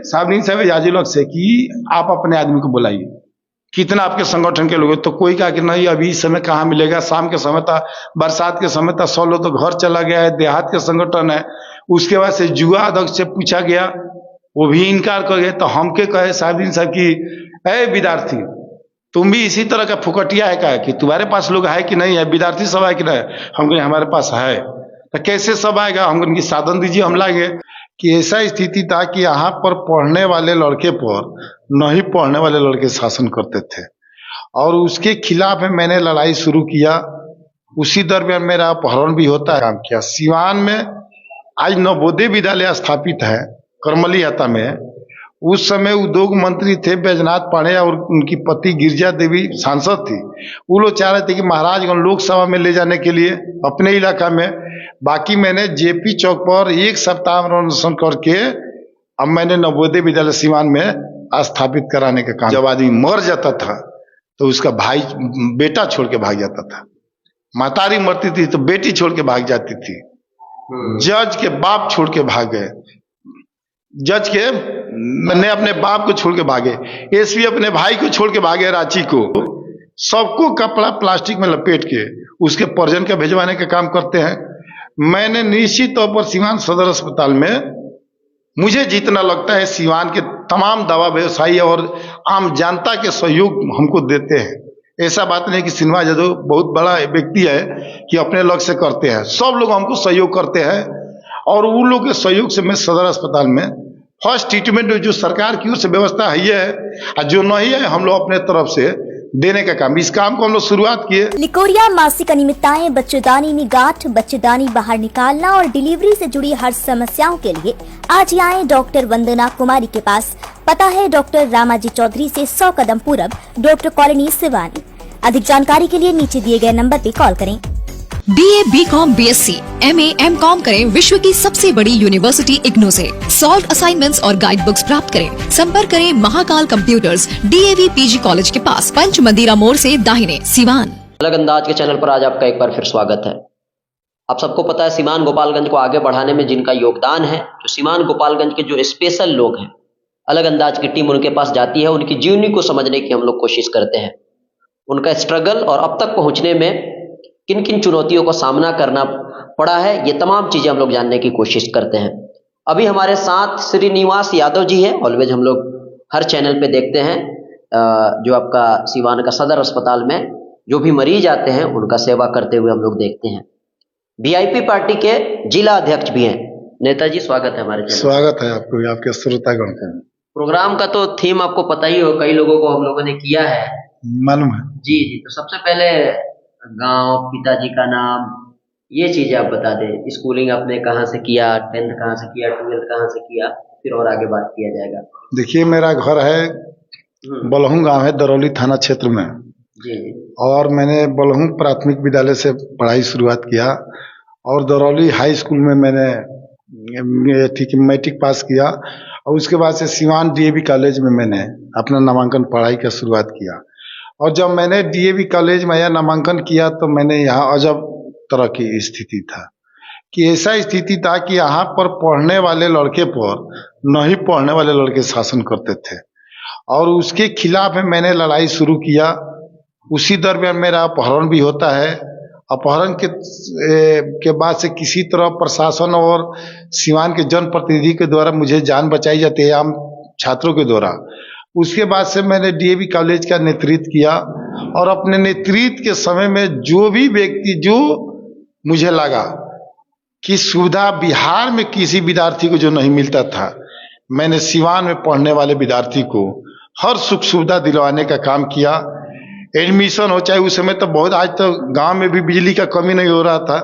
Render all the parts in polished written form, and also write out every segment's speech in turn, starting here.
साहब एजाजी लोग से कि आप अपने आदमी को बुलाइए, कितना आपके संगठन के लोग हैं। तो कोई कहा कि नहीं अभी इस समय कहाँ मिलेगा, शाम के समय था, बरसात के समय था, 100 लोग तो घर चला गया है, देहात के संगठन है। उसके बाद से जुआ अध्यक्ष से पूछा गया, वो भी इनकार कर गए। तो हम के कहे साहब कि अरे विद्यार्थी तुम भी इसी तरह का फुकटिया है क्या, कि तुम्हारे पास लोग है कि नहीं है, विद्यार्थी सब है कि नहीं। हम कहे हमारे पास है। तो कैसे सब आएगा, हम उनकी साधन दीजिए, हम लाएंगे। कि ऐसा स्थिति था कि यहाँ पर पढ़ने वाले लड़के पर नहीं पढ़ने वाले लड़के शासन करते थे, और उसके खिलाफ मैंने लड़ाई शुरू किया। उसी दरमियान मेरा अपहरण भी होता है। काम किया सिवान में। आज नवोदय विद्यालय स्थापित है करमली हता में। उस समय उद्योग मंत्री थे बैजनाथ पांडे, और उनकी पति गिरजा देवी सांसद थी। वो लोग चाह रहे थे कि महाराजगंज लोकसभा में ले जाने के लिए अपने इलाका में। बाकी मैंने जेपी चौक पर 1 सप्ताह अनशन करके अब मैंने नवोदय विद्यालय सिवान में स्थापित कराने का काम। जब आदमी मर जाता था तो उसका भाई बेटा छोड़ के भाग जाता था, मातारी मरती थी तो बेटी छोड़ के भाग जाती थी, जज के बाप छोड़ के भाग गए, जज के मैंने अपने बाप को छोड़ के भागे, एसपी अपने भाई को छोड़ के भागे रांची को। सबको कपड़ा प्लास्टिक में लपेट के उसके परिजन का भिजवाने का काम करते हैं। मैंने निश्चित तौर पर सिवान सदर अस्पताल में, मुझे जितना लगता है सिवान के तमाम दवा व्यवसायी और आम जनता के सहयोग हमको देते हैं। ऐसा बात नहीं कि सिन्हा यादव बहुत बड़ा व्यक्ति है कि अपने लग से करते हैं, सब लोग हमको सहयोग करते हैं। और उन लोग के सहयोग से मैं सदर अस्पताल में फर्स्ट ट्रीटमेंट जो सरकार की ओर से व्यवस्था है ये है, और जो नहीं है हम लोग अपने तरफ से देने का काम, इस काम को हम लोग शुरुआत किए। लिकोरिया मासिक अनियमितताएं, बच्चेदानी में गांठ, बच्चेदानी बाहर निकालना और डिलीवरी से जुड़ी हर समस्याओं के लिए आज ही आए डॉक्टर वंदना कुमारी के पास। पता है डॉक्टर रामाजी चौधरी से 100 कदम पूरब, डॉक्टर कॉलोनी सिवानी। अधिक जानकारी के लिए नीचे दिए गए नंबर पर कॉल करें। BA, BCom, BSc, MA, MCom करें विश्व की सबसे बड़ी यूनिवर्सिटी इग्नू से। सॉल्व असाइनमेंट्स और गाइड बुक्स प्राप्त करें। संपर्क करें Mahakal computers, DAV PG college के पास, पंच मंदिरा मोड़ से दाहिने, सिवान। अलग अंदाज के चैनल पर आज आपका एक बार फिर स्वागत है। आप सबको पता है सीमान गोपालगंज को आगे बढ़ाने में जिनका योगदान है, जो सीमान गोपालगंज के जो स्पेशल लोग हैं, अलग अंदाज की टीम उनके पास जाती है, उनकी जीवनी को समझने की हम लोग कोशिश करते हैं। उनका स्ट्रगल और अब तक पहुंचने में किन किन चुनौतियों का सामना करना पड़ा है, ये तमाम चीजें हम लोग जानने की कोशिश करते हैं। अभी हमारे साथ श्रीनिवास यादव जी हैं। ऑलवेज हम लोग हर चैनल पे देखते हैं जो आपका सिवान का सदर अस्पताल में जो भी मरीज आते हैं उनका सेवा करते हुए हम लोग देखते हैं। VIP पार्टी के जिला अध्यक्ष भी हैं। नेताजी स्वागत है हमारे चैनल। स्वागत है आपको, आपके श्रोतागण का। प्रोग्राम का तो थीम आपको पता ही हो, कई लोगों को हम लोगों ने किया है, मालूम है जी जी। तो सबसे पहले गांव, पिताजी का नाम, ये चीजें आप बता दें। स्कूलिंग आपने कहाँ से किया, 10th कहाँ से किया, 12th कहाँ से किया, फिर और आगे बात किया जाएगा। देखिए मेरा घर है बलहूं गांव है, दरौली थाना क्षेत्र में जी। और मैंने बलहूं प्राथमिक विद्यालय से पढ़ाई शुरुआत किया, और दरौली हाई स्कूल में मैंने मैट्रिक पास किया, और उसके बाद से सिवान DAV कॉलेज में मैंने अपना नामांकन पढ़ाई का शुरुआत किया। और जब मैंने DAV कॉलेज में यह नामांकन किया तो मैंने यहाँ अजब तरह की स्थिति था, कि ऐसा स्थिति था कि यहाँ पर पढ़ने वाले लड़के पर नहीं पढ़ने वाले लड़के शासन करते थे, और उसके खिलाफ मैंने लड़ाई शुरू किया। उसी दरमियान मेरा अपहरण भी होता है। अपहरण के बाद से किसी तरह प्रशासन और सिवान के जनप्रतिनिधि के द्वारा मुझे जान बचाई जाती है, आम छात्रों के द्वारा। उसके बाद से मैंने DAV कॉलेज का नेतृत्व किया, और अपने नेतृत्व के समय में जो भी व्यक्ति, जो मुझे लगा कि सुविधा बिहार में किसी विद्यार्थी को जो नहीं मिलता था, मैंने सिवान में पढ़ने वाले विद्यार्थी को हर सुख सुविधा दिलवाने का काम किया। एडमिशन हो, चाहे उस समय तो बहुत, आज तो गांव में भी बिजली का कमी नहीं हो रहा था,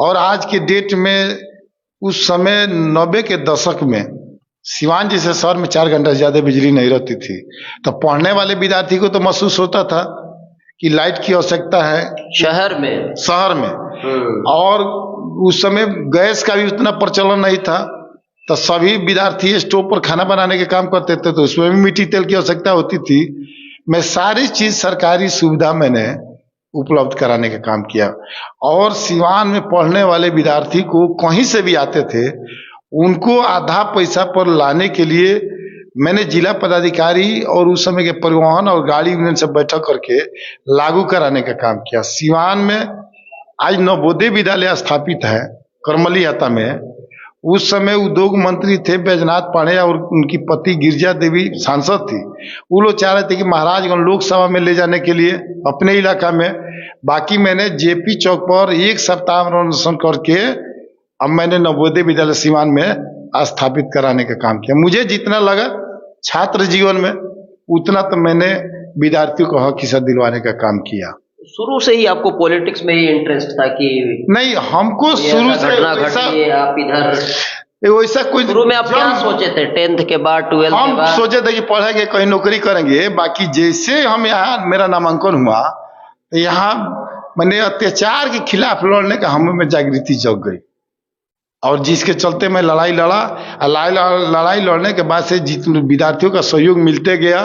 और आज के डेट में उस समय 90 के दशक में सिवान जैसे शहर में 4 घंटा से ज्यादा बिजली नहीं रहती थी। तो पढ़ने वाले विद्यार्थी को तो महसूस होता था कि लाइट की आवश्यकता है शहर में। और उस समय गैस का भी उतना प्रचलन नहीं था, तो सभी विद्यार्थी स्टोव पर खाना बनाने के काम करते थे, तो उसमें भी मिट्टी तेल की आवश्यकता होती थी। मैं सारी चीज सरकारी सुविधा मैंने उपलब्ध कराने का काम किया, और सिवान में पढ़ने वाले विद्यार्थी को कहीं से भी आते थे उनको आधा पैसा पर लाने के लिए मैंने जिला पदाधिकारी और उस समय के परिवहन और गाड़ी यूनियन से बैठक करके लागू कराने का काम किया। सिवान में आज नवोदय विद्यालय स्थापित है करमली हता में। उस समय उद्योग मंत्री थे बैजनाथ पांडे और उनकी पति गिरजा देवी सांसद थी। वो लोग चाह रहे थे कि महाराजगंज लोकसभा में ले जाने के लिए अपने इलाका में। बाकी मैंने जेपी चौक पर एक सप्ताह अनशन करके अब मैंने नवोदय विद्यालय सिवान में स्थापित कराने का काम किया। मुझे जितना लगा छात्र जीवन में उतना तो मैंने विद्यार्थियों को हक हिस्सा दिलवाने का काम किया। शुरू से ही आपको पॉलिटिक्स में ही इंटरेस्ट था कि नहीं, हमको शुरू से घटना घटी, आप इधर वैसा कोई शुरू में आप क्या सोचे थे? 10th के बाद 12th के हम बाद सोचे थे कि पढ़ेंगे कहीं नौकरी करेंगे। बाकी जैसे हम यहाँ मेरा नामांकन हुआ तो यहाँ मैंने अत्याचार के खिलाफ लड़ने का हम में जागृति जग गई और जिसके चलते मैं लड़ाई लड़ने के बाद से जितने विद्यार्थियों का सहयोग मिलते गया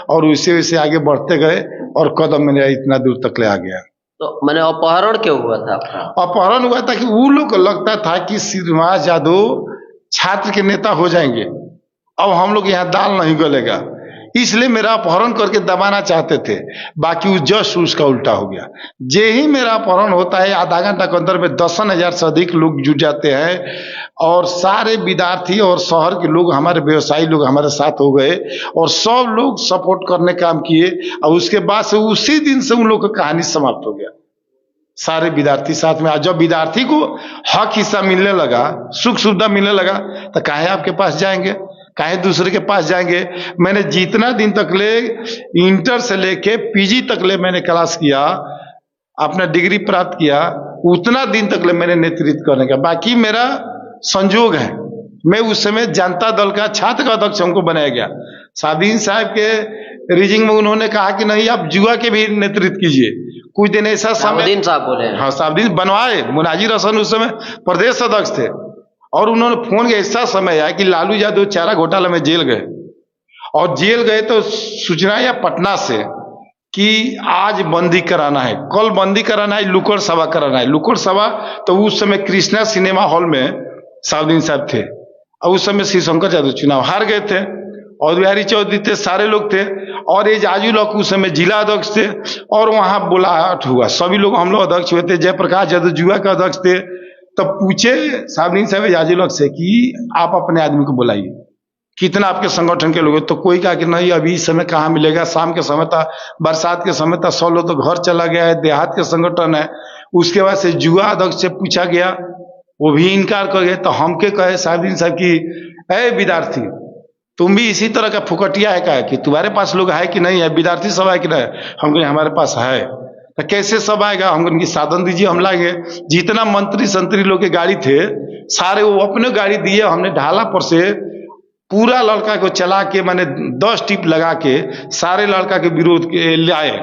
और वैसे वैसे आगे बढ़ते गए और कदम मेरा इतना दूर तक ले आ गया। तो मैंने अपहरण क्यों हुआ था आपका? अपहरण हुआ था कि वो लोग को लगता था कि श्रीनिवास यादव छात्र के नेता हो जाएंगे, अब हम लोग यहाँ दाल नहीं गलेगा, इसलिए मेरा अपहरण करके दबाना चाहते थे। बाकी वो जस्ट उसका उल्टा हो गया। जे ही मेरा अपहरण होता है आधा घंटा के अंदर में 10,000 से अधिक लोग जुट जाते हैं और सारे विद्यार्थी और शहर के लोग हमारे व्यवसायी लोग हमारे साथ हो गए और सब लोग सपोर्ट करने काम किए और उसके बाद से उसी दिन से उन लोग की कहानी समाप्त हो गया। सारे विद्यार्थी साथ में। जब विद्यार्थी को हक हिस्सा मिलने लगा, सुख सुविधा मिलने लगा तो काहे आपके पास जाएंगे, काहे दूसरे के पास जाएंगे। मैंने जितना दिन तक ले इंटर से लेके पीजी तक ले मैंने क्लास किया, अपना डिग्री प्राप्त किया, उतना दिन तक ले मैंने नेतृत्व करने का। बाकी मेरा संजोग है, मैं उस समय जनता दल का छात्र का अध्यक्ष हमको बनाया गया। साहबदीन साहब के रीजिंग में उन्होंने कहा कि नहीं आप जुआ के भी नेतृत्व कीजिए। कुछ दिन ऐसा समय साहबदीन साहब बोले, हाँ साहबदीन बनवाए। मुनाजिर हसन उस समय प्रदेश अध्यक्ष थे और उन्होंने फोन किया। ऐसा समय आया कि लालू यादव चारा घोटाला में जेल गए और जेल गए तो सूचना या पटना से कि आज बंदी कराना है, कल बंदी कराना है, लुकड़ सभा कराना है। लुकड़ सभा तो उस समय कृष्णा सिनेमा हॉल में साहबदीन साहब थे और उस समय श्री शंकर यादव चुनाव हार गए थे और बिहारी चौधरी थे, सारे लोग थे और ये जाजू लोग उस समय जिला अध्यक्ष थे और वहां बुलाहट हुआ। सभी लोग हम लोग अध्यक्ष हुए थे। जयप्रकाश यादव जुआ के अध्यक्ष थे। तब पूछे साहबदीन साहब जाजू लोग से कि आप अपने आदमी को बुलाइए, कितना आपके संगठन के लोग हैं। तो कोई कहा कि नहीं अभी इस समय कहाँ मिलेगा, शाम के समय था, बरसात के समय था, 100 लोग तो घर चला गया है, देहात के संगठन है। उसके बाद से जुआ अध्यक्ष से पूछा गया, वो भी इनकार कर गए। तो हमके कहे साहबदीन साहब की ऐ विद्यार्थी तुम भी इसी तरह का फुकटिया है क्या कि तुम्हारे पास लोग है कि नहीं है, विद्यार्थी सब है कि नहीं? हम कहे हमारे पास है। तो कैसे सब आएगा? हम उनकी साधन दीजिए, हम लाएंगे। जितना मंत्री संतरी लोग के गाड़ी थे सारे वो अपने गाड़ी दिए। हमने ढाला पर से पूरा लड़का को चला के मैंने 10 टिप लगा के सारे लड़का के विरोध के लाए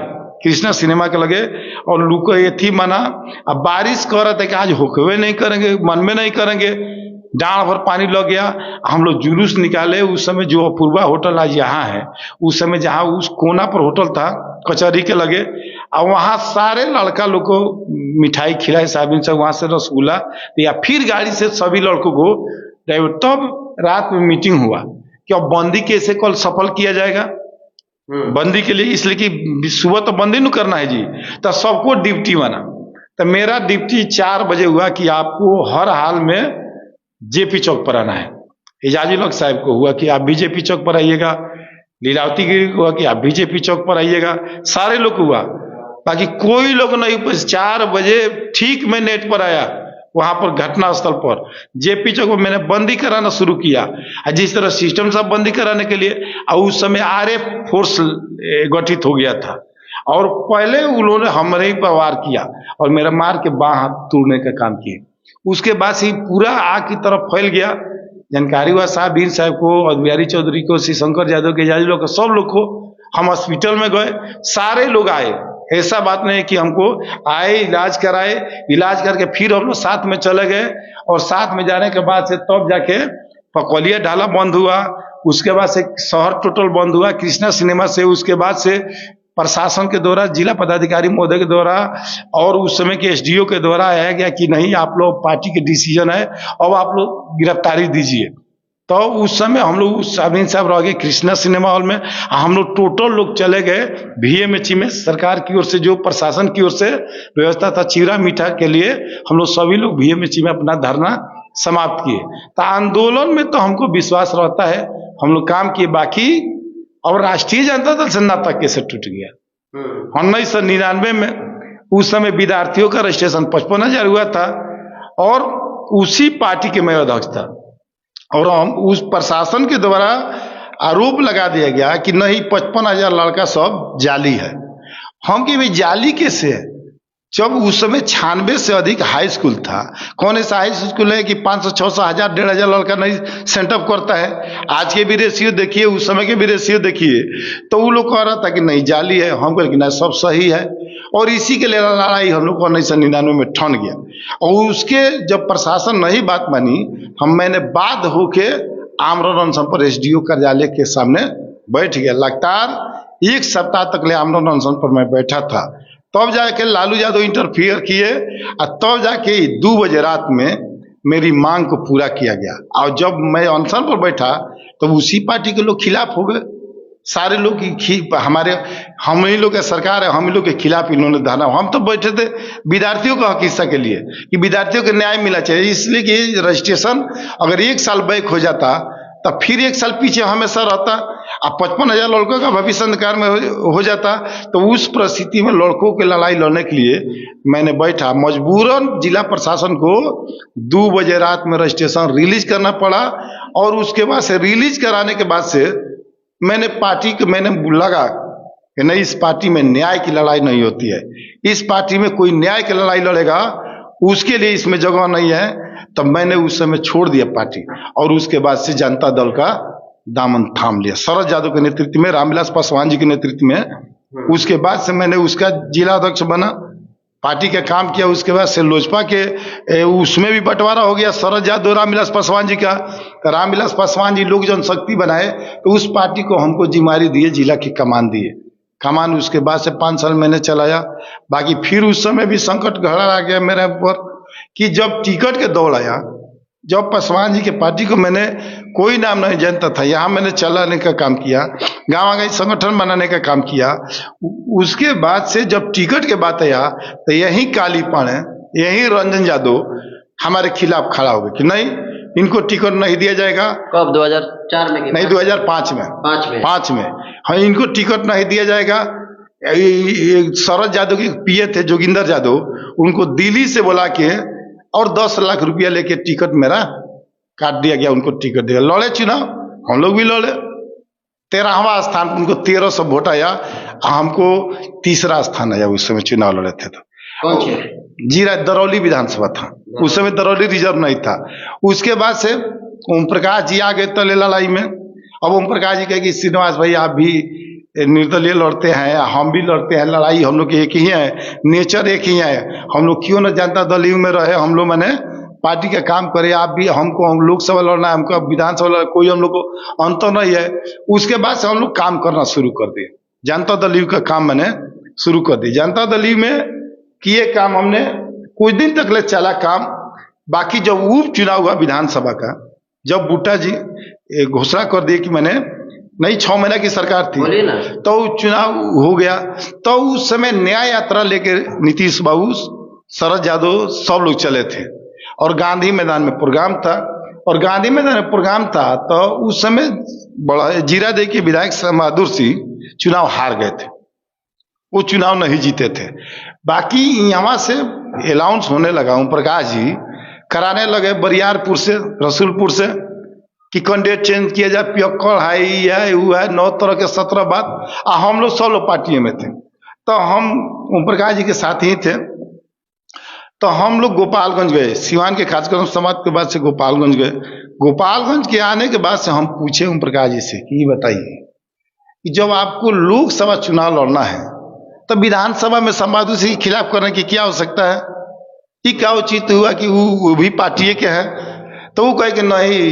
कृष्णा सिनेमा के लगे और लुको ये थी मना। अब बारिश कर रहे थे कि आज होकवे नहीं करेंगे, मन में नहीं करेंगे, डांड भर पानी लग गया। हम लोग जुलूस निकाले। उस समय जो अपूर्वा होटल आज यहाँ है, उस समय जहाँ उस कोना पर होटल था कचहरी के लगे और वहाँ सारे लड़का लोग को मिठाई खिलाई साहबीन से, वहाँ से रसगुल्ला या फिर गाड़ी से सभी लड़कों को। तब रात में मीटिंग हुआ कि अब बंदी कैसे कल सफल किया जाएगा। बंदी के लिए इसलिए कि सुबह तो बंदी नहीं करना है जी, तो सबको ड्यूटी बना। तो मेरा ड्यूटी 4 बजे हुआ कि आपको हर हाल में जेपी चौक पर आना है। एजाजी लोग साहब को हुआ कि आप भी जेपी चौक पर आइएगा। लीलावती गिरी को हुआ कि आप भी जेपी चौक पर आइएगा। सारे लोग हुआ, बाकी कोई लोग नहीं। 4 बजे ठीक मैं नेट पर आया, वहां पर घटना स्थल पर जेपी चौक में मैंने बंदी कराना शुरू किया। जिस तरह सिस्टम सब बंदी कराने के लिए, और उस समय आरएफ फोर्स गठित हो गया था और पहले उन्होंने हमारे पर वार किया और मेरा मार के बाँ हाथ तोड़ने का काम किया। उसके बाद से पूरा आग की तरफ फैल गया। जानकारी हुआ साहबदीन साहब को और बिहारी चौधरी को, श्री शंकर यादव के जाजी लोग को, सब लोग को। हम हॉस्पिटल में गए, सारे लोग आए। ऐसा बात नहीं कि हमको आए, इलाज कराए, इलाज करके फिर हम लोग साथ में चले गए और साथ में जाने के बाद से तब जाके पकौलिया ढाला बंद हुआ। उसके बाद से शहर टोटल बंद हुआ कृष्णा सिनेमा से। उसके बाद से प्रशासन के द्वारा, जिला पदाधिकारी महोदय के द्वारा और उस समय के एसडीओ के द्वारा आया गया कि नहीं, आप लोग पार्टी के डिसीजन है, अब आप लोग गिरफ्तारी दीजिए। तो उस समय हम लोग उस अमीन साहब रह गए कृष्णा सिनेमा हॉल में, हम लोग टोटल लोग चले गए VMH में। सरकार की ओर से, जो प्रशासन की ओर से व्यवस्था था चिवड़ा मीठा के लिए, हम लोग सभी लोग VMH में अपना धरना समाप्त किए। तो आंदोलन में तो हमको विश्वास रहता है, हम लोग काम किए। बाकी और राष्ट्रीय जनता दल से नाता कैसे टूट गया? 1999 में उस समय विद्यार्थियों का रजिस्ट्रेशन 55,000 हुआ था और उसी पार्टी के मैं अध्यक्ष था, और हम उस प्रशासन के द्वारा आरोप लगा दिया गया कि नहीं 55,000 लड़का सब जाली है। हम कि भाई जाली कैसे है, जब उस समय 96 से अधिक हाई स्कूल था। कौन ऐसा हाई स्कूल है कि 500, 600, 1000, 1500 लड़का नहीं सेंटअप करता है? आज के भी रेशियो देखिए, उस समय के भी रेशियो देखिए, तो वो लोग कह रहा था कि नहीं जाली है। हम कह कि नहीं, सब सही है। और इसी के लिए लड़ाई हम लोग को 1999 में ठन गया। और उसके जब प्रशासन नहीं बात मानी, मैंने बाध्य होके आमरण अनशन पर SDO कार्यालय के सामने बैठ गया। लगातार 1 सप्ताह तक ले आमरण अनशन पर मैं बैठा था। तब जाके लालू यादव इंटरफियर किए और तब जाके 2 बजे रात में मेरी मांग को पूरा किया गया। और जब मैं अनशन पर बैठा तो उसी पार्टी के लोग खिलाफ हो गए। सारे लोग हमारे, हम ही लोग का सरकार है, हम ही लोग के खिलाफ इन्होंने धरना। हम तो बैठे थे विद्यार्थियों का हक हिस्सा के लिए कि विद्यार्थियों को न्याय मिलना चाहिए, इसलिए कि रजिस्ट्रेशन अगर 1 साल बैक हो जाता तब फिर 1 साल पीछे हमेशा रहता। अब 55,000 लड़कों का भविष्य अंधकार में हो जाता। तो उस परिस्थिति में लड़कों की लड़ाई लड़ने के लिए मैंने बैठा। मजबूरन जिला प्रशासन को 2 बजे रात में रजिस्ट्रेशन रिलीज करना पड़ा। और उसके बाद से रिलीज कराने के बाद से मैंने पार्टी को लगा कि नहीं, इस पार्टी में न्याय की लड़ाई नहीं होती है, इस पार्टी में कोई न्याय की लड़ाई लड़ेगा उसके लिए इसमें जगह नहीं है। तब मैंने उस समय छोड़ दिया पार्टी और उसके बाद से जनता दल का दामन थाम लिया, शरद यादव के नेतृत्व में, रामविलास पासवान जी के नेतृत्व में। उसके बाद से मैंने उसका जिला अध्यक्ष बना, पार्टी का काम किया। उसके बाद से लोजपा के उसमें भी बंटवारा हो गया, शरद यादव रामविलास पासवान जी का। रामविलास पासवान जी लोक जनशक्ति बनाए तो उस पार्टी को हमको जिम्मेदारी दिए, जिला की कमान दिए। कमान उसके बाद से 5 साल मैंने चलाया। बाकी फिर उस समय भी संकट घड़ा आ गया मेरे ऊपर कि जब टिकट के दौड़ आया, जब पासवान जी के पार्टी को मैंने कोई नाम नहीं जानता था, यहाँ मैंने चलाने का काम किया, गाँव संगठन बनाने का काम किया। उसके बाद से जब टिकट के बात आया तो यही काली पाणे, यही रंजन यादव हमारे खिलाफ खड़ा हो गए कि नहीं, इनको टिकट नहीं दिया जाएगा। कब 2004 में? नहीं, 2005 में। 5 में हाँ, इनको टिकट नहीं दिया जाएगा। शरद यादव के पीए थे जोगिंदर यादव, उनको दिल्ली से बुला के और 10 लाख रुपया लेके टिकट मेरा काट दिया गया, उनको टिकट दिया। लड़े चुनाव, हम लोग भी लड़े, 13वां स्थान, उनको 1300 वोट आया, हमको 3रा स्थान आया। उस समय चुनाव लड़े थे तो कौन से? जीरा दरौली विधानसभा था, उस समय दरौली रिजर्व नहीं था। उसके बाद से ओम प्रकाश जी आ गए तले लड़ाई में। अब ओम प्रकाश जी कहे कि श्रीनिवास भाई आप भी निर्दलीय लड़ते हैं, हम भी लड़ते हैं, लड़ाई हम लोग एक ही है, नेचर एक ही है, हम लोग क्यों न जनता दल में रहे, हम लोग मैंने पार्टी का काम करे, आप भी, हमको हम लोकसभा लड़ना है, हमको विधानसभा लड़ना, कोई हम लोग को अंतर नहीं है। उसके बाद से हम लोग काम करना शुरू कर दिए, जनता दल का काम मैंने शुरू कर दिया। जनता दल में किए काम हमने, कुछ दिन तक ले चला काम। बाकी जब उप चुनाव हुआ विधानसभा का, जब बूटा जी घोषणा कर दिए कि मैंने नहीं, 6 महीने की सरकार थी, तो चुनाव हो गया। तो उस समय न्याय यात्रा लेके नीतीश बाबू, शरद यादव सब लोग चले थे और गांधी मैदान में प्रोग्राम था। और गांधी मैदान में प्रोग्राम था तो उस समय बड़ा जीरादेई के विधायक बहादुर सिंह चुनाव हार गए थे, वो चुनाव नहीं जीते थे। बाकी यहाँ से अलाउंस होने लगा, ओम प्रकाश जी कराने लगे बरियारपुर से, रसूलपुर से कि कैंडिडेट चेंज किया जाए, पियक्कड़ है, ये है, वो है, 9 तरह के 17 बात। हम लोग 16 पार्टियों में थे, तो हम ओम प्रकाश जी के साथ ही थे। तो हम लोग गोपालगंज गए, सिवान के कार्यक्रम समाप्त के बाद से गोपालगंज गए। गोपालगंज के आने के बाद से हम पूछे ओम प्रकाश जी से कि बताइए कि जब आपको लोकसभा चुनाव लड़ना है तो विधानसभा में संवादों से खिलाफ करने की क्या आवश्यकता है? कि क्या उचित हुआ कि वो भी पार्टी के हैं? तो वो कहे कि नहीं,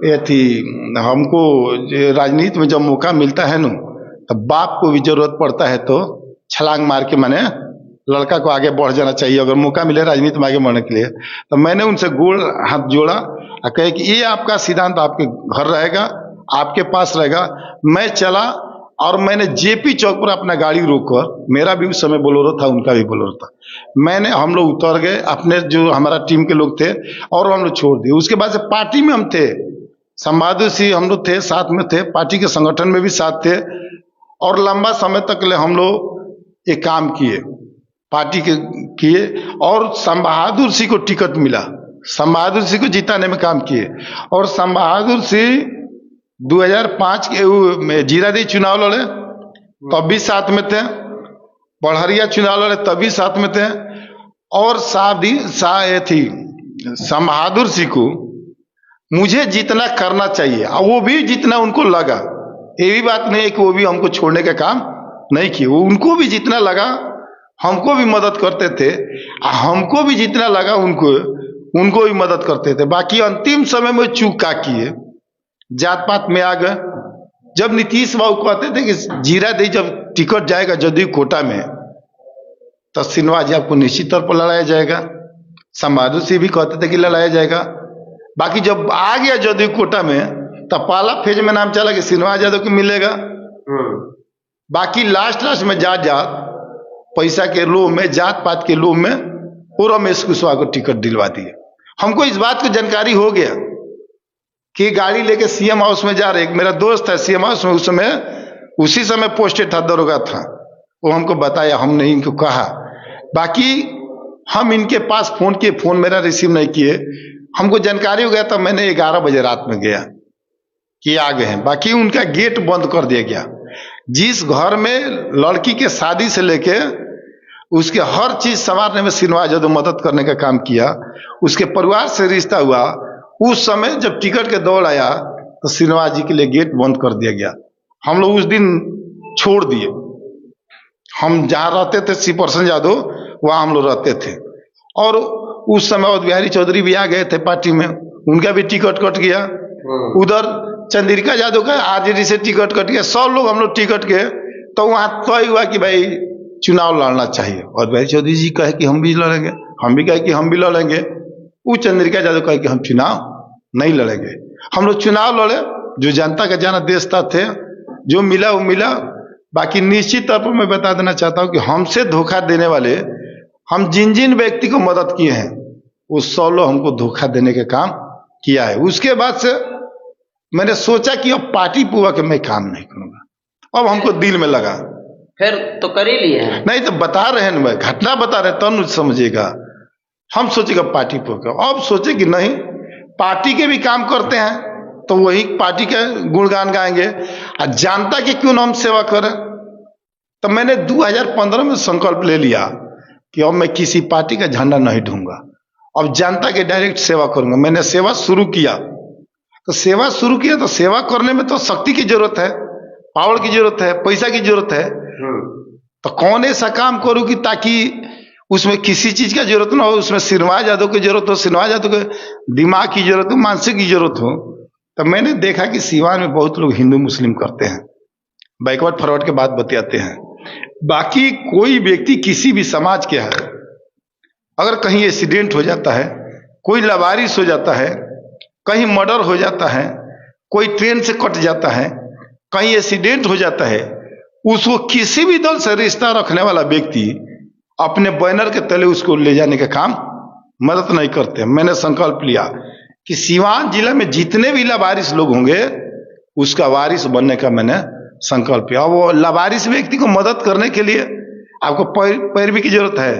ये थी, हमको राजनीति में जब मौका मिलता है न तो बाप को भी जरूरत पड़ता है तो छलांग मार के मैंने लड़का को आगे बढ़ जाना चाहिए, अगर मौका मिले राजनीति में आगे बढ़ने के लिए। तो मैंने उनसे गोड़ हाथ जोड़ा और कहे कि ये आपका सिद्धांत आपके घर रहेगा, आपके पास रहेगा। मैं चला और मैंने जेपी चौक पर अपना गाड़ी रोककर, मेरा भी उस समय बोलेरो था, उनका भी बोलेरो था, हम लोग उतर गए, अपने जो हमारा टीम के लोग थे और हम लोग छोड़ दिए। उसके बाद से पार्टी में हम थे, संवादु सिंह हम लोग थे, साथ में थे, पार्टी के संगठन में भी साथ थे और लंबा समय तक हम लोग एक काम किए, पार्टी के किए और सम बहादुर सिंह को टिकट मिला, सम बहादुर सिंह को जिताने में काम किए। और सम बहादुर सिंह 2005 के जीरादेई चुनाव लड़े तब भी साथ में थे, पढ़रिया चुनाव लड़े तब भी साथ में थे। और सम बहादुर सिंह को मुझे जितना करना चाहिए और वो भी जितना उनको लगा, ये भी बात नहीं है कि वो भी हमको छोड़ने का काम नहीं किए, वो उनको भी जितना लगा हमको भी मदद करते थे, हमको भी जितना लगा उनको भी मदद करते थे। बाकी अंतिम समय में चूक का किए, जात पात में आ गए। जब नीतीश बाबू कहते थे कि जीरादेई जब टिकट जाएगा जदयू कोटा में तो सिन्हा जी आपको निश्चित तौर पर लड़ाया जाएगा, संवादु सिंह भी कहते थे कि लड़ाया जाएगा। बाकी जब आ गया जदयू कोटा में तब पहला फेज में नाम चला कि सिन्हा यादव को मिलेगा। बाकी लास्ट में जात पैसा के लोभ में, जात पात के लोभ में वो रमेश कुशवाहा को टिकट दिलवा दिए। हमको इस बात को जानकारी हो गया कि गाड़ी लेके सीएम हाउस में जा रहे, मेरा दोस्त है सीएम हाउस में, उस समय उसी समय पोस्टेड था, दरोगा था, वो हमको बताया, हमने इनको कहा। बाकी हम इनके पास फोन किए, फोन मेरा रिसीव नहीं किए, हमको जानकारी हो गया तो मैंने 11 बजे रात में गया कि आ गए हैं। बाकी उनका गेट बंद कर दिया गया। जिस घर में लड़की के शादी से लेके उसके हर चीज संवारने में सिन्हा यादव मदद करने का काम किया, उसके परिवार से रिश्ता हुआ, उस समय जब टिकट के दौड़ आया तो सिन्हा जी के लिए गेट बंद कर दिया गया। हम लोग उस दिन छोड़ दिए, हम जहाँ रहते थे शिवप्रसन्न यादव वहाँ हम लोग रहते थे। और उस समय अवध बिहारी चौधरी भी आ गए थे पार्टी में, उनका भी टिकट कट गया। उधर चंद्रिका यादव का आरजेडी से टिकट कट गया। 100 लोग हम लोग टिकट के, तो वहां तय हुआ कि भाई चुनाव लड़ना चाहिए। और बिहारी चौधरी जी कहे कि हम भी लड़ेंगे, हम भी कहे कि हम भी लड़ेंगे। वो चंद्रिका यादव कहे कि हम चुनाव नहीं लड़ेंगे। हम लोग चुनाव लड़े, जो जनता का जाना देशता थे, जो मिला वो मिला। बाकी निश्चित तौर पर मैं बता देना चाहता हूं कि हमसे धोखा देने वाले, हम जिन व्यक्ति को मदद किए हैं वो 100 लोग हमको धोखा देने का काम किया है। उसके बाद से मैंने सोचा कि अब पार्टी पुआ के मैं काम नहीं करूंगा। अब हमको दिल में लगा, फिर तो कर ही लिए हैं। नहीं तो बता रहे हैं, मैं घटना बता रहे तब समझेगा। हम सोचेगा पार्टी पुआ का, अब सोचे कि नहीं, पार्टी के भी काम करते हैं तो वही पार्टी के गुणगान गाएंगे, और जनता की क्यों ना हम सेवा करें। तो मैंने 2015 में संकल्प ले लिया कि अब मैं किसी पार्टी का झंडा नहीं ढूंढूंगा, अब जनता के डायरेक्ट सेवा करूंगा। मैंने सेवा शुरू किया, तो सेवा करने में तो शक्ति की जरूरत है, पावर की जरूरत है, पैसा की जरूरत है। तो कौन ऐसा काम करूं कि ताकि उसमें किसी चीज का जरूरत ना हो, उसमें सिन्हा यादव की जरूरत हो, सिन्हा यादव के दिमाग की जरूरत हो, मानसिक की जरूरत हो। तो मैंने देखा कि सीवान में बहुत लोग हिंदू मुस्लिम करते हैं, बैकवर्ड फॉरवर्ड के बात बताते हैं। बाकी कोई व्यक्ति किसी भी समाज के है, अगर कहीं एक्सीडेंट हो जाता है, कोई लवारिस हो जाता है, कहीं मर्डर हो जाता है, कोई ट्रेन से कट जाता है, कहीं एक्सीडेंट हो जाता है, उसको किसी भी दल से रिश्ता रखने वाला व्यक्ति अपने बैनर के तले उसको ले जाने का काम मदद नहीं करते। मैंने संकल्प लिया कि सीवान जिला में जितने भी लवारिस लोग होंगे उसका वारिस बनने का मैंने संकल्प लिया। वो लवारिस व्यक्ति को मदद करने के लिए आपको पैरवी की जरूरत है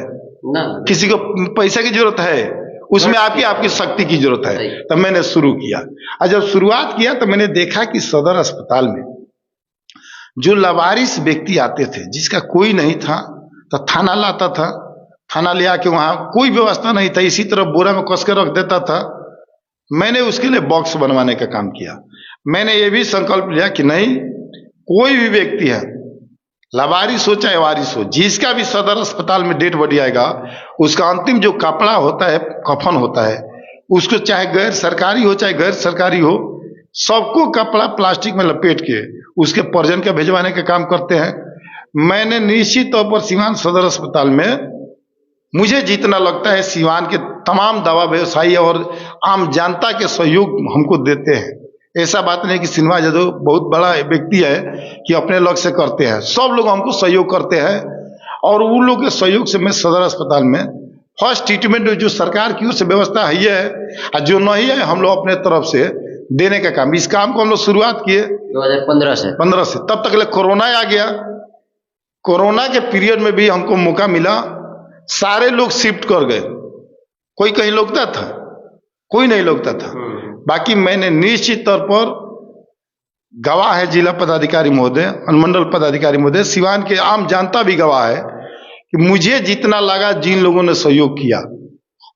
ना, किसी को पैसा की जरूरत है, उसमें आपकी शक्ति की जरूरत है। तब मैंने शुरू किया, और जब शुरुआत किया तो मैंने देखा कि सदर अस्पताल में जो लवारिस व्यक्ति आते थे, जिसका कोई नहीं था, तो थाना लाता था, थाना ले आके वहां कोई व्यवस्था नहीं था, इसी तरह बोरा में कस के रख देता था। मैंने उसके लिए बॉक्स बनवाने का काम किया। मैंने ये भी संकल्प लिया कि नहीं, कोई भी व्यक्ति है, लवारिस हो चाहे वारिस हो, जिसका भी सदर अस्पताल में डेड बॉडी आएगा, उसका अंतिम जो कपड़ा होता है, कफन होता है, उसको चाहे गैर सरकारी हो चाहे गैर सरकारी हो, सबको कपड़ा प्लास्टिक में लपेट के उसके परिजन का भिजवाने का काम करते हैं। मैंने निश्चित तौर पर सीवान सदर अस्पताल में मुझे जितना लगता है सीवान के तमाम दवा व्यवसायी और आम जनता के सहयोग हमको देते हैं। ऐसा बात नहीं कि श्रीनिवास यादव बहुत बड़ा व्यक्ति है कि अपने लग से करते हैं, सब लोग हमको सहयोग करते हैं और उन लोग के सहयोग से मैं सदर अस्पताल में फर्स्ट ट्रीटमेंट जो सरकार की ओर से व्यवस्था है और जो नहीं है हम लोग अपने तरफ से देने का काम, इस काम को हम लोग शुरुआत किए 2015 से। तब तक कोरोना आ गया। कोरोना के पीरियड में भी हमको मौका मिला, सारे लोग शिफ्ट कर गए, कोई कहीं लगता था, कोई नहीं लगता था। बाकी मैंने निश्चित तौर पर गवाह है जिला पदाधिकारी महोदय, अनुमंडल पदाधिकारी महोदय, सिवान के आम जनता भी गवाह है कि मुझे जितना लगा जिन लोगों ने सहयोग किया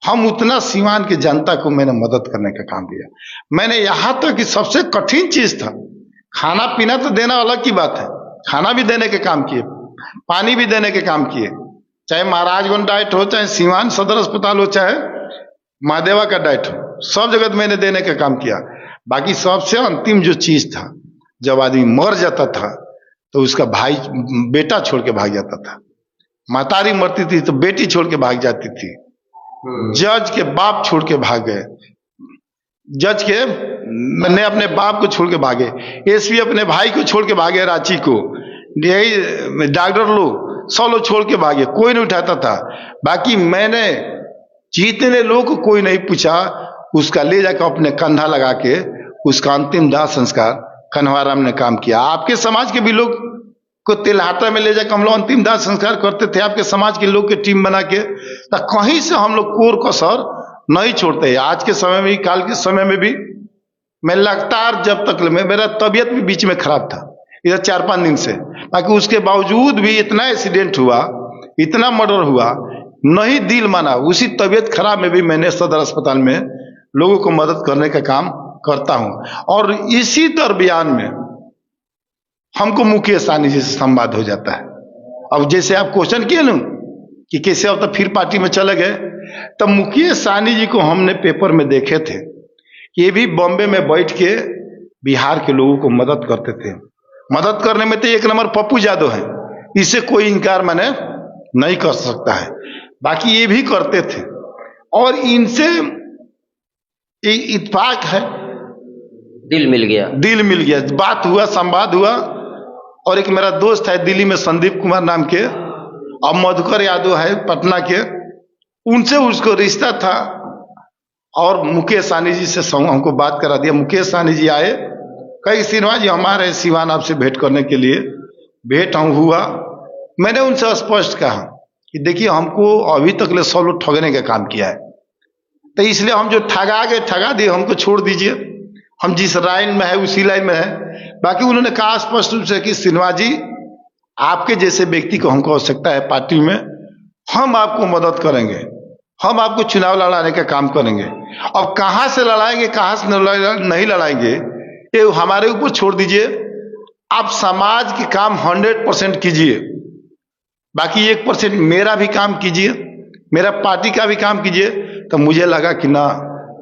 हम उतना सिवान की जनता को मैंने मदद करने का काम किया। मैंने यहाँ तक कि सबसे कठिन चीज था खाना पीना तो देना अलग की बात है, खाना भी देने के काम किए, पानी भी देने के काम किए, चाहे महाराजगंज डाइट हो, चाहे सिवान सदर अस्पताल हो, चाहे महादेवा का डाइट हो, सब जगह मैंने देने का काम किया। बाकी सबसे अंतिम जो चीज था, जब आदमी मर जाता था तो उसका भाई बेटा छोड़ के भाग जाता था, मातारी मरती थी तो बेटी छोड़ के भाग जाती थी, जज के बाप छोड़ के भाग गए, जज के मैंने अपने बाप को छोड़ के भागे, एसपी अपने भाई को छोड़ के भागे, रांची को यही डॉक्टर लोग सब लोग छोड़ के भागे, कोई नहीं उठाता था। बाकी मैंने जितने लोग को कोई नहीं पूछा, उसका ले जाकर अपने कंधा लगा के उसका अंतिम दाह संस्कार कन्हवाराम ने काम किया। आपके समाज के भी लोग को तेलहाटा में ले जाकर हम लोग अंतिम दाह संस्कार करते थे, आपके समाज के लोग के टीम बना के, तो कहीं से हम लोग कोर कसर नहीं छोड़ते। आज के समय में, काल के समय में भी मैं लगातार जब तक मेरा तबीयत भी बीच में खराब था इधर 4-5 दिन से, बाकी उसके बावजूद भी इतना एक्सीडेंट हुआ, इतना मर्डर हुआ, नहीं दिल माना। उसी तबीयत खराब में भी मैंने सदर अस्पताल में लोगों को मदद करने का काम करता हूं। और इसी दरमियान में हमको मुकेश सहनी जी से संवाद हो जाता है। अब जैसे आप क्वेश्चन किए ना कि कैसे अब तो फिर पार्टी में चले गए, तब मुकेश सहनी जी को हमने पेपर में देखे थे, ये भी बॉम्बे में बैठ के बिहार के लोगों को मदद करते थे। मदद करने में तो एक नंबर पप्पू यादव है, इससे कोई इनकार मैंने नहीं कर सकता है। बाकी ये भी करते थे और इनसे इत्तेफाक है, दिल मिल गया, बात हुआ, संवाद हुआ। और एक मेरा दोस्त है दिल्ली में संदीप कुमार नाम के, और मधुकर यादव है पटना के, उनसे उसको रिश्ता था और मुकेश सहनी जी से हमको बात करा दिया। मुकेश सहनी जी आए, कई श्रीनिवास जी हमारे सिवान आपसे भेंट करने के लिए, भेंट हुआ। मैंने उनसे स्पष्ट कहा कि देखिए हमको अभी तक ले 100 लोग ठगने का काम किया है, तो इसलिए हम जो ठगा दिए हमको छोड़ दीजिए, हम जिस लाइन में है उसी लाइन में है। बाकी उन्होंने कहा स्पष्ट रूप से कि श्रीनिवास जी आपके जैसे व्यक्ति को हमको आवश्यकता है पार्टी में, हम आपको मदद करेंगे, हम आपको चुनाव लड़ाने का काम करेंगे। अब कहां से लड़ाएंगे, कहां से नहीं लड़ाएंगे, ये हमारे ऊपर छोड़ दीजिए। आप समाज के काम 100% कीजिए, बाकी 1% मेरा भी काम कीजिए, मेरा पार्टी का भी काम कीजिए। तो मुझे लगा कि ना,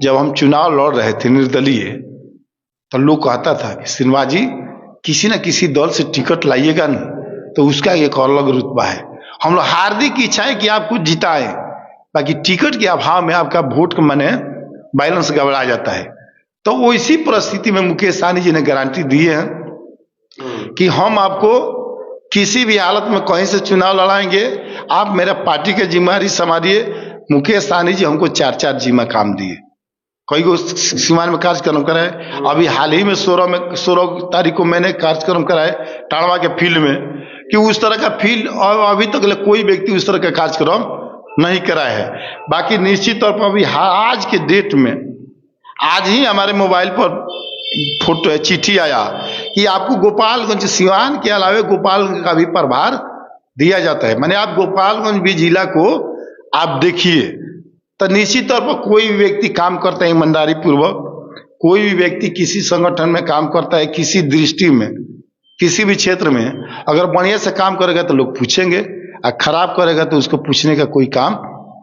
जब हम चुनाव लड़ रहे थे निर्दलीय, तो लोग कहता था कि श्रीनिवास जी किसी न किसी दल से टिकट लाइएगा ना, तो उसका एक अलग रुतबा है। हम लोग हार्दिक इच्छा है कि आपको जिताएं, बाकी टिकट के अभाव में आपका वोट का मैंने बैलेंस गड़बड़ा जाता है। तो वो इसी परिस्थिति में मुकेश सहनी जी ने गारंटी दी है कि हम आपको किसी भी हालत में कहीं से चुनाव लड़ाएंगे, आप मेरा पार्टी के जिम्मेदारी संभालिए। मुकेश सहनी जी हमको 4 जिम्मा काम दिए, कई को सीमान में कार्यक्रम कराए। अभी हाल ही में 16 तारीख को मैंने कार्यक्रम कराए टाणवा के फील्ड में, कि उस तरह का फील्ड और अभी तक कोई व्यक्ति उस तरह का कार्यक्रम नहीं कराया है। बाकी निश्चित तौर पर अभी आज के डेट में, आज ही हमारे मोबाइल पर फोटो चिट्ठी आया कि आपको गोपालगंज सिवान के अलावा गोपालगंज का भी प्रभार दिया जाता है। माने आप गोपालगंज भी जिला को आप देखिए, तो निश्चित तौर पर कोई भी व्यक्ति काम करता है ईमानदारी पूर्वक, कोई भी व्यक्ति किसी संगठन में काम करता है, किसी दृष्टि में, किसी भी क्षेत्र में, अगर बढ़िया से काम करेगा तो लोग पूछेंगे, और खराब करेगा तो उसको पूछने का कोई काम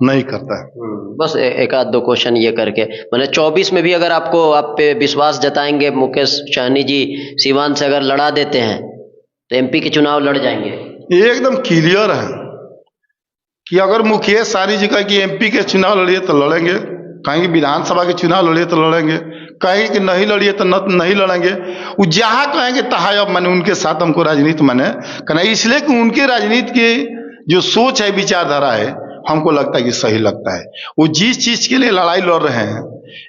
नहीं करता है। बस एक आध दो क्वेश्चन ये करके, मैंने 24 में भी अगर आप पे विश्वास जताएंगे, मुकेश सहनी जी सीवान से अगर लड़ा देते हैं तो एमपी के चुनाव लड़ जाएंगे? ये एकदम क्लियर है कि अगर मुकेश सहनी जी का कि एमपी के चुनाव लड़िए तो लड़ेंगे, कहेंगे विधानसभा के चुनाव लड़िए तो लड़ेंगे, कहेंगे कि नहीं लड़िए तो नहीं लड़ेंगे। वो जहां कहेंगे तहां अब मैंने उनके साथ हमको राजनीति मैंने कहना, इसलिए कि उनके राजनीति की जो सोच है, विचारधारा है, हमको लगता है कि सही लगता है। वो जिस चीज के लिए लड़ाई लड़ रहे हैं,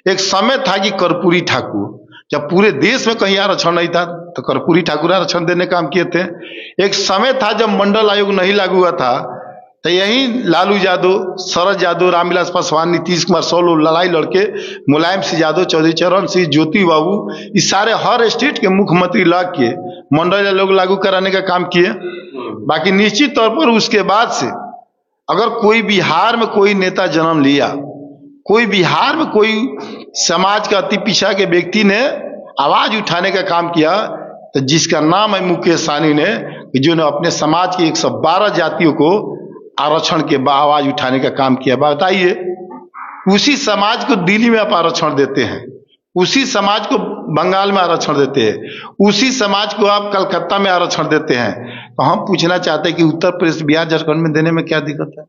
एक समय था कि कर्पूरी ठाकुर, जब पूरे देश में कहीं आरक्षण नहीं था तो कर्पूरी ठाकुर आरक्षण देने काम किए थे। एक समय था जब मंडल आयोग नहीं लागू हुआ था तो यही लालू यादव, शरद यादव, रामविलास पासवान, नीतीश कुमार, 100 लोग लड़ाई लड़के मुलायम सिंह यादव, चौधरी चरण सिंह, ज्योति बाबू, इस सारे हर स्टेट के मुख्यमंत्री लग के मंडल आयोग लागू कराने का काम किए। बाकी निश्चित तौर पर उसके बाद से अगर कोई बिहार में कोई नेता जन्म लिया, कोई बिहार में कोई समाज का अति पिछड़ा के व्यक्ति ने आवाज उठाने का काम किया तो जिसका नाम है मुकेश सहनी ने, जो ने अपने समाज की 112 जातियों को आरक्षण के आवाज उठाने का काम किया। बताइए, उसी समाज को दिल्ली में आप आरक्षण देते हैं, उसी समाज को बंगाल में आरक्षण देते हैं, उसी समाज को आप कलकत्ता में आरक्षण देते हैं, तो हम पूछना चाहते हैं कि उत्तर प्रदेश, बिहार, झारखंड में देने में क्या दिक्कत है?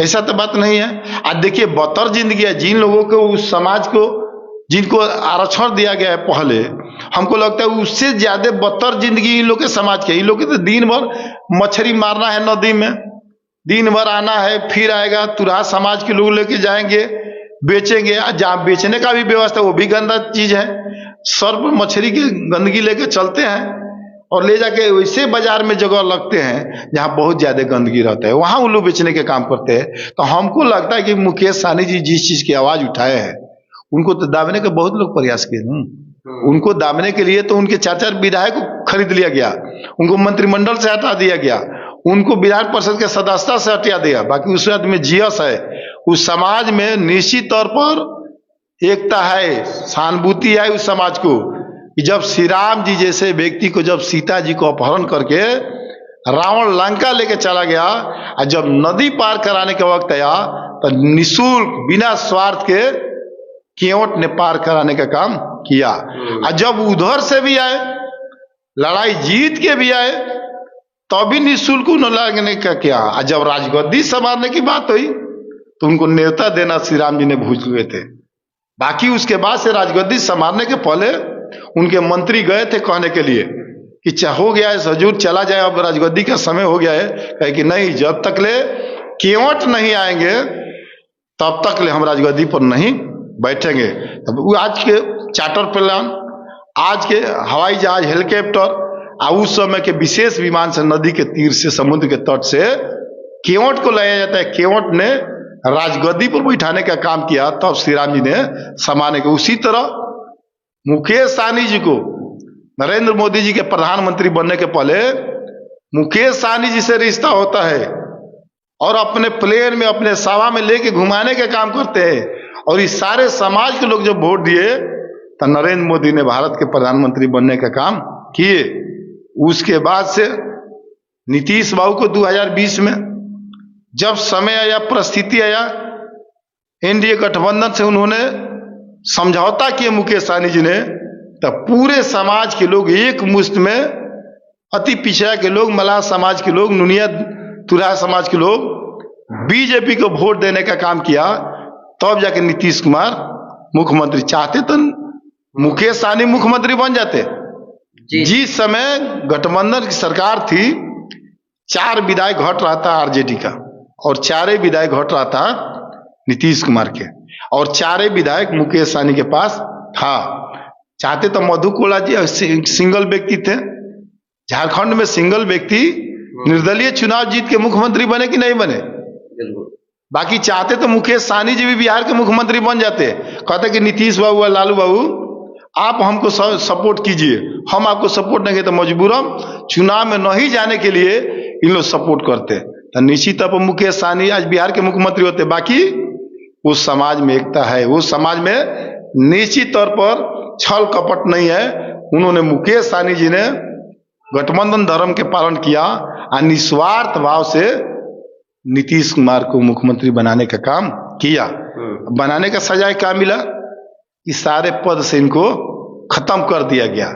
ऐसा तो बात नहीं है। आज देखिए, बदतर जिंदगी है जिन लोगों को, उस समाज को जिनको आरक्षण दिया गया है पहले, हमको लगता है उससे ज्यादा बदतर जिंदगी इन लोग के समाज के। इन लोग के तो दिन भर मछली मारना है नदी में, दिन भर आना है, फिर आएगा, तुरहा समाज के लोग लेके जाएंगे, बेचेंगे। जहाँ बेचने का भी व्यवस्था, वो भी गंदा चीज है। सर पर मछली की गंदगी लेके चलते हैं और ले जाके वैसे बाजार में जगह लगते हैं जहां बहुत ज्यादा गंदगी रहता है, वहां वो लोग बेचने के काम करते हैं। तो हमको लगता है कि मुकेश सहनी जी जिस चीज की आवाज उठाए हैं, उनको तो दाबने के बहुत लोग प्रयास किए। उनको दाबने के लिए तो उनके 4 विधायक को खरीद लिया गया, उनको मंत्रिमंडल से हटा दिया गया, उनको विधान परिषद के सदस्यता से हटा दिया। बाकी उस आदमी जीएस है, उस समाज में निश्चित तौर पर एकता है, सहानुभूति है उस समाज को कि जब श्री राम जी जैसे व्यक्ति को, जब सीता जी को अपहरण करके रावण लंका लेके चला गया, और जब नदी पार कराने के वक्त आया तो निःशुल्क बिना स्वार्थ के केवट ने पार कराने का काम किया। और जब उधर से भी आए, लड़ाई जीत के भी आए, तो भी निःशुल्क न लगने का क्या। और जब राजगद्दी संभालने की बात हुई तो उनको न्योता देना श्री राम जी ने भूल गए थे। बाकी उसके बाद से राजगद्दी संभालने के पहले उनके मंत्री गए थे कहने के लिए कि हो गया है हजूर, चला जाए, अब राजगद्दी का समय हो गया है। कहे कि नहीं, जब तक ले केवट नहीं आएंगे तब तक ले हम राजगद्दी पर नहीं बैठेंगे। तब वो आज के चार्टर प्लान, आज के हवाई जहाज, हेलीकॉप्टर, उस समय के विशेष विमान से नदी के तीर से, समुद्र के तट से केवट को लाया जाता है। केवट ने राजगद्दी पर बैठाने का काम किया, तब श्री राम जी ने समाने के। उसी तरह मुकेश सहनी जी को नरेंद्र मोदी जी के प्रधानमंत्री बनने के पहले मुकेश सहनी जी से रिश्ता होता है और अपने प्लेन में, अपने सभा में लेके घुमाने का काम करते हैं। और इस सारे समाज के लोग जब वोट दिए तो नरेंद्र मोदी ने भारत के प्रधानमंत्री बनने का काम किए। उसके बाद से नीतीश बाबू को 2020 में जब समय आया, परिस्थिति आया, एनडीए गठबंधन से उन्होंने समझौता किए मुकेश सहनी जी ने, तब पूरे समाज के लोग एक मुश्त में, अति पिछड़ा के लोग, मलाह समाज के लोग, नुनिया तुराह समाज के लोग बीजेपी को वोट देने का काम किया। तब जाके नीतीश कुमार मुख्यमंत्री, चाहते तो मुकेश सहनी मुख्यमंत्री बन जाते। जिस समय गठबंधन की सरकार थी, 4 विधायक घट रहा था आरजेडी का, और 4 विधायक घट रहा था नीतीश कुमार के, और 4 विधायक मुकेश सहनी के पास था। चाहते तो मधु कोला जी सिंगल व्यक्ति थे, झारखंड में सिंगल व्यक्ति निर्दलीय चुनाव जीत के मुख्यमंत्री बने कि नहीं बने। बाकी चाहते तो मुकेश सहनी जी भी बिहार के मुख्यमंत्री बन जाते। कहते कि नीतीश बाबू और लालू बाबू आप हमको सपोर्ट कीजिए, हम आपको सपोर्ट नहीं तो मजबूरन चुनाव में नहीं जाने के लिए इन लोग सपोर्ट करते। तो निश्चित तौर पर मुकेश सहनी आज बिहार के मुख्यमंत्री होते। बाकी उस समाज में एकता है, उस समाज में निश्चित तौर पर छल कपट नहीं है। उन्होंने, मुकेश सहनी जी ने गठबंधन धर्म के पालन किया और निस्वार्थ भाव से नीतीश कुमार को मुख्यमंत्री बनाने का काम किया। बनाने का सजाए क्या मिला कि सारे पद से इनको खत्म कर दिया गया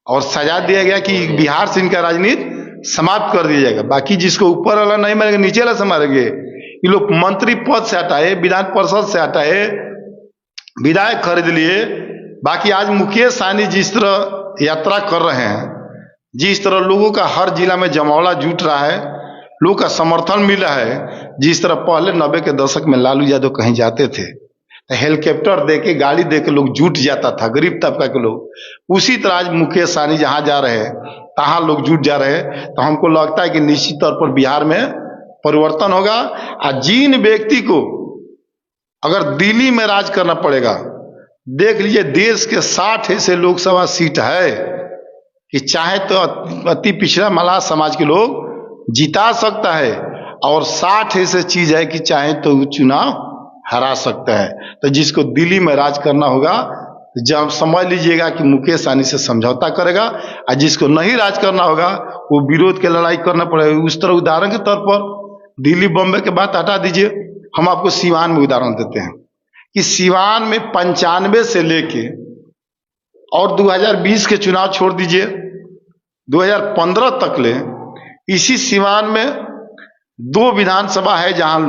और सजा दिया गया कि बिहार से इनका राजनीति समाप्त कर दिया जाएगा। बाकी जिसको ऊपर वाला नहीं मारेंगे नीचे वाला से मारेंगे। ये लोग मंत्री पद से हटाए, विधान परिषद से हटाए, विधायक खरीद लिए। बाकी आज मुकेश सहनी जिस तरह यात्रा कर रहे हैं, जिस तरह लोगों का हर जिला में जमावड़ा जुट रहा है, लोगों का समर्थन मिल रहा है, जिस तरह पहले 90 के दशक में लालू यादव कहीं जाते थे तो हेलीकॉप्टर दे के, गाड़ी दे के लोग जुट जाता था, गरीब तबका के लोग। उसी तरह आज मुकेश सहनी जहां जा रहे हैं तहां लोग जुट जा रहे हैं। तो हमको लगता है कि निश्चित तौर पर बिहार में परिवर्तन होगा। और जिन व्यक्ति को अगर दिल्ली में राज करना पड़ेगा, देख लीजिए देश के 60 ऐसे लोकसभा सीट है कि चाहे तो अति पिछड़ा मल्लाह समाज के लोग जिता सकता है, और 60 ऐसे चीज है कि चाहे तो चुनाव हरा सकता है। तो जिसको दिल्ली में राज करना होगा, जब समझ लीजिएगा कि मुकेश सहनी से समझौता करेगा, और जिसको नहीं राज करना होगा वो विरोध के लड़ाई करना पड़ेगा। उस तरह उदाहरण के तौर पर दिल्ली बॉम्बे के बात हटा दीजिए, हम आपको सिवान में उदाहरण देते हैं कि सिवान में 95 से लेके और 2020 के चुनाव छोड़ दीजिए, 2015 तक ले इसी सिवान में 2 विधानसभा है जहां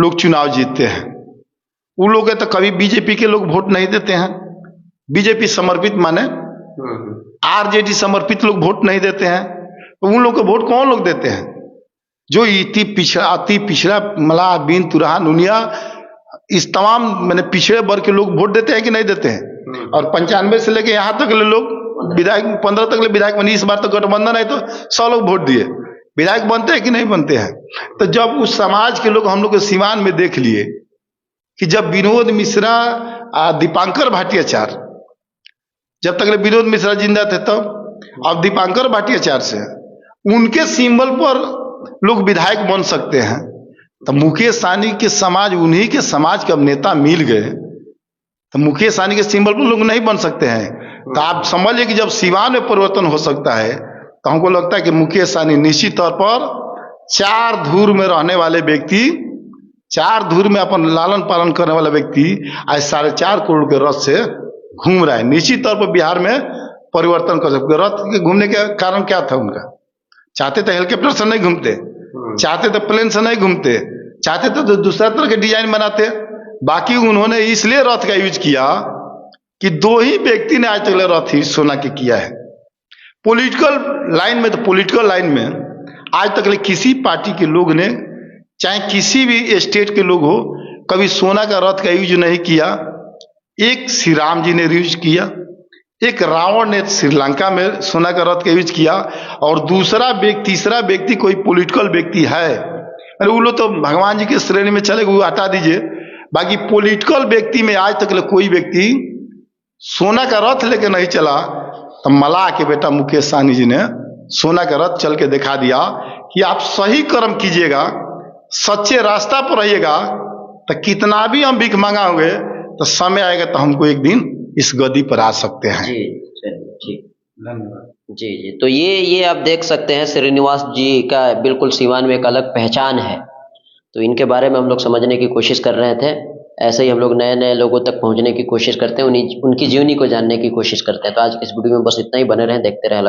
लोग चुनाव जीतते हैं। उन लोग तो कभी बीजेपी के लोग वोट नहीं देते हैं। बीजेपी समर्पित माने आरजेडी समर्पित लोग वोट नहीं देते हैं। तो उन लोग को वोट कौन लोग देते हैं? जो अति पिछड़ा मल्लाह, बीन, तुराहा, नुनिया, इस तमाम मैंने पिछड़े वर्ग के लोग वोट देते हैं कि नहीं देते हैं। और 95 से लेके यहाँ तक ले लोग विधायक, 15 तक ले विधायक बने। इस बार तो गठबंधन है तो 100 लोग वोट दिए। विधायक बनते हैं कि नहीं बनते हैं? तो जब उस समाज के लोग हम लोग सिवान में देख लिए कि जब विनोद मिश्रा, दीपांकर भाटियाचार्य, जब तक विनोद मिश्रा जिंदा थे तब, अब दीपांकर भाटियाचार्य से उनके सिंबल पर लोग विधायक बन सकते हैं। तो मुकेश सहनी के समाज, उन्हीं के समाज के अब नेता मिल गए, तो मुकेश सहनी के सिंबल पर लोग नहीं बन सकते हैं। तो आप समझिए कि जब सिवान में परिवर्तन हो सकता है, तो हमको लगता है कि मुकेश सहनी निश्चित तौर पर 4 धुर में रहने वाले व्यक्ति, 4 धुर में अपन लालन पालन करने वाला व्यक्ति आज 4.5 करोड़ के रथ से घूम रहा है। निश्चित तौर पर बिहार में परिवर्तन कर सकते। रथ के घूमने का कारण क्या था उनका? चाहते तो हेलीकॉप्टर से नहीं घूमते, चाहते तो प्लेन से नहीं घूमते, चाहते तो दूसरा तरह के डिजाइन बनाते। बाकी उन्होंने इसलिए रथ का यूज किया कि 2 ही व्यक्ति ने आज तक रथ ही सोना के किया है। पॉलिटिकल लाइन में, तो पॉलिटिकल लाइन में आज तक किसी पार्टी के लोग ने, चाहे किसी भी स्टेट के लोग हो, कभी सोना का रथ का यूज नहीं किया। एक श्री राम जी ने यूज किया, एक रावण ने श्रीलंका में सोना का रथ का यूज किया, और तीसरा व्यक्ति कोई पॉलिटिकल व्यक्ति है, अरे वो लोग तो भगवान जी के श्रेणी में चले, वो हटा दीजिए। बाकी पॉलिटिकल व्यक्ति में आज तक कोई व्यक्ति सोना का रथ लेके नहीं चला। तो मल्लाह के बेटा मुकेश सहनी जी ने सोना का रथ चल के दिखा दिया कि आप सही कर्म कीजिएगा, सच्चे रास्ता पर रहिएगा, तो कितना भी हम भीख मांगा होंगे तो समय आएगा तो हमको एक दिन इस गद्दी पर आ सकते हैं। जी चलिए, ठीक, धन्यवाद। जी जी, तो ये आप देख सकते हैं श्रीनिवास जी का बिल्कुल सिवान में एक अलग पहचान है। तो इनके बारे में हम लोग समझने की कोशिश कर रहे थे। ऐसे ही हम लोग नए नए लोगों तक पहुंचने की कोशिश करते हैं, उनकी जीवनी को जानने की कोशिश करते हैं। तो आज की इस वीडियो में बस इतना ही। बने रहें, देखते रहें।